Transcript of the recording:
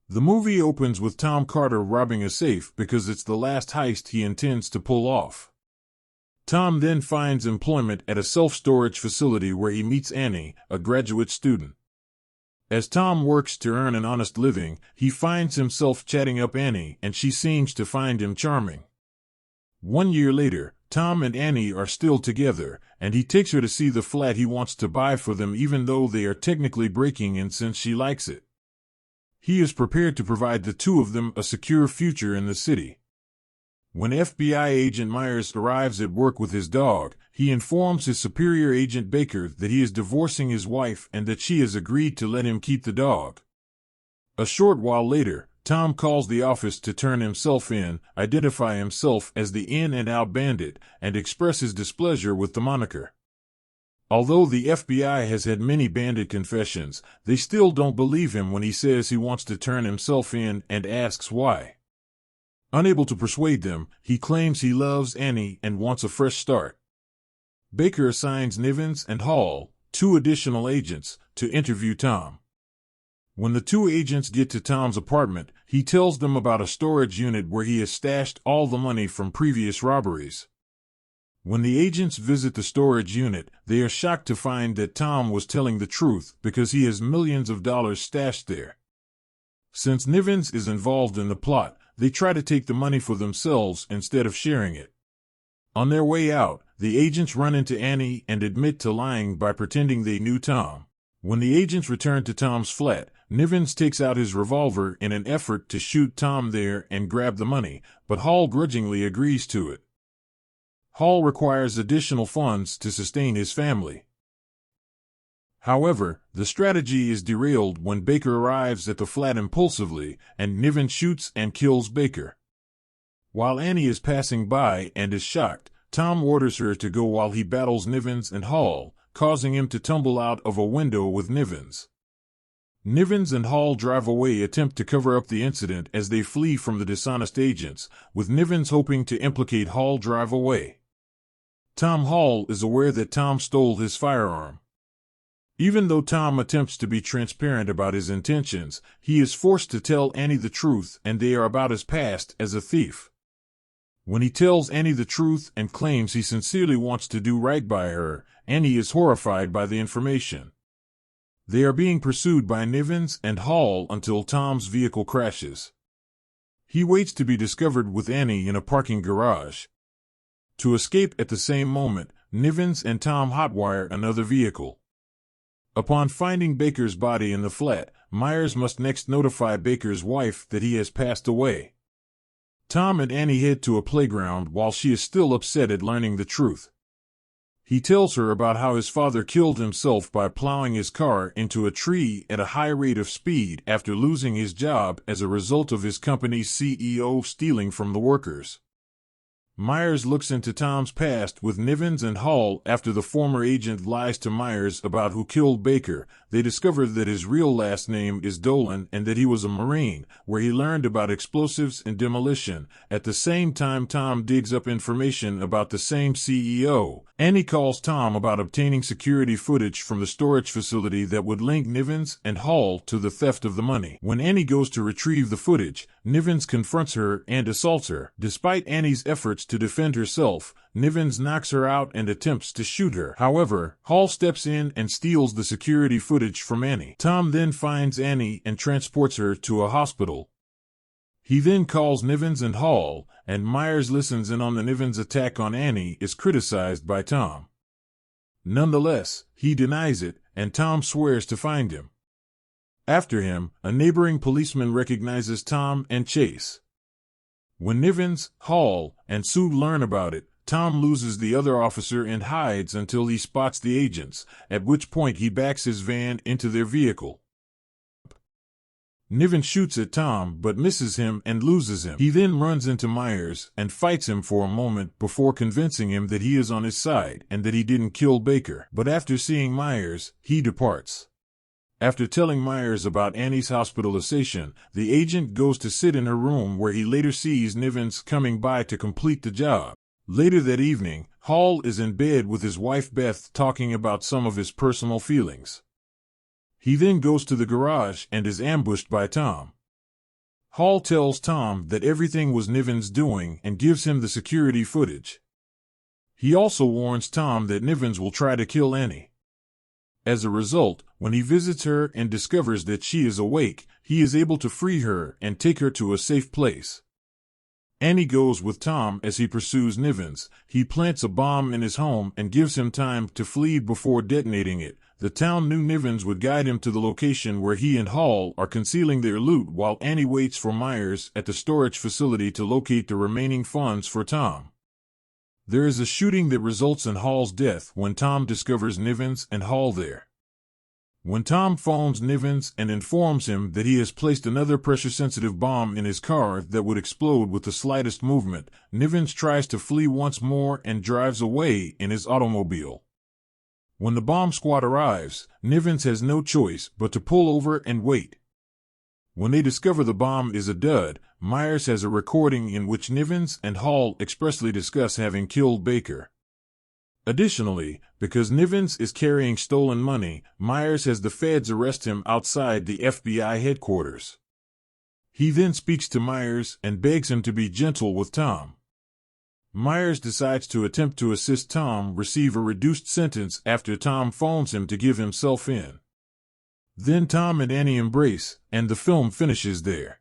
The movie opens with Tom Carter robbing a safe because it's the last heist he intends to pull off. Tom then finds employment at a self-storage facility where he meets Annie, a graduate student. As Tom works to earn an honest living, he finds himself chatting up Annie, and she seems to find him charming. 1 year later, Tom and Annie are still together, and he takes her to see the flat he wants to buy for them even though they are technically breaking in since she likes it. He is prepared to provide the two of them a secure future in the city. When FBI agent Myers arrives at work with his dog, he informs his superior agent Baker that he is divorcing his wife and that she has agreed to let him keep the dog. A short while later, Tom calls the office to turn himself in, identify himself as the In-and-Out-Bandit, and express his displeasure with the moniker. Although the FBI has had many bandit confessions, they still don't believe him when he says he wants to turn himself in and asks why. Unable to persuade them, he claims he loves Annie and wants a fresh start. Baker assigns Nivens and Hall, 2 additional agents, to interview Tom. When the 2 agents get to Tom's apartment, he tells them about a storage unit where he has stashed all the money from previous robberies. When the agents visit the storage unit, they are shocked to find that Tom was telling the truth because he has millions of dollars stashed there. Since Nivens is involved in the plot, they try to take the money for themselves instead of sharing it. On their way out, the agents run into Annie and admit to lying by pretending they knew Tom. When the agents return to Tom's flat, Nivens takes out his revolver in an effort to shoot Tom there and grab the money, but Hall grudgingly agrees to it. Hall requires additional funds to sustain his family. However, the strategy is derailed when Baker arrives at the flat impulsively, and Nivens shoots and kills Baker. While Annie is passing by and is shocked, Tom orders her to go while he battles Nivens and Hall, causing him to tumble out of a window with Nivens. Nivens and Hall drive away, attempt to cover up the incident as they flee from the dishonest agents, with Nivens hoping to implicate Hall drive away. Tom Hall is aware that Tom stole his firearm. Even though Tom attempts to be transparent about his intentions, he is forced to tell Annie the truth, and they are about as past as a thief. When he tells Annie the truth and claims he sincerely wants to do right by her, Annie is horrified by the information. They are being pursued by Nivens and Hall until Tom's vehicle crashes. He waits to be discovered with Annie in a parking garage. To escape at the same moment, Nivens and Tom hotwire another vehicle. Upon finding Baker's body in the flat, Myers must next notify Baker's wife that he has passed away. Tom and Annie head to a playground while she is still upset at learning the truth. He tells her about how his father killed himself by plowing his car into a tree at a high rate of speed after losing his job as a result of his company's CEO stealing from the workers. Myers looks into Tom's past with Nivens and Hall. After the former agent lies to Myers about who killed Baker, they discover that his real last name is Dolan and that he was a Marine, where he learned about explosives and demolition. At the same time, Tom digs up information about the same CEO. Annie calls Tom about obtaining security footage from the storage facility that would link Nivens and Hall to the theft of the money. When Annie goes to retrieve the footage, Nivens confronts her and assaults her. Despite Annie's efforts to defend herself, Nivens knocks her out and attempts to shoot her. However, Hall steps in and steals the security footage from Annie. Tom then finds Annie and transports her to a hospital. He then calls Nivens and Hall, and Myers listens in on the Nivens attack on Annie is criticized by Tom. Nonetheless, he denies it, and Tom swears to find him. After him, a neighboring policeman recognizes Tom and chase. When Nivens, Hall, and Sue learn about it, Tom loses the other officer and hides until he spots the agents, at which point he backs his van into their vehicle. Nivens shoots at Tom but misses him and loses him. He then runs into Myers and fights him for a moment before convincing him that he is on his side and that he didn't kill Baker. But after seeing Myers, he departs. After telling Myers about Annie's hospitalization, the agent goes to sit in her room where he later sees Nivens coming by to complete the job. Later that evening, Hall is in bed with his wife Beth talking about some of his personal feelings. He then goes to the garage and is ambushed by Tom. Hall tells Tom that everything was Niven's doing and gives him the security footage. He also warns Tom that Nivens will try to kill Annie. As a result, when he visits her and discovers that she is awake, he is able to free her and take her to a safe place. Annie goes with Tom as he pursues Nivens. He plants a bomb in his home and gives him time to flee before detonating it. The town knew Nivens would guide him to the location where he and Hall are concealing their loot while Annie waits for Myers at the storage facility to locate the remaining funds for Tom. There is a shooting that results in Hall's death when Tom discovers Nivens and Hall there. When Tom phones Nivens and informs him that he has placed another pressure-sensitive bomb in his car that would explode with the slightest movement, Nivens tries to flee once more and drives away in his automobile. When the bomb squad arrives, Nivens has no choice but to pull over and wait. When they discover the bomb is a dud, Myers has a recording in which Nivens and Hall expressly discuss having killed Baker. Additionally, because Nivens is carrying stolen money, Myers has the feds arrest him outside the FBI headquarters. He then speaks to Myers and begs him to be gentle with Tom. Myers decides to attempt to assist Tom receive a reduced sentence after Tom phones him to give himself in. Then Tom and Annie embrace, and the film finishes there.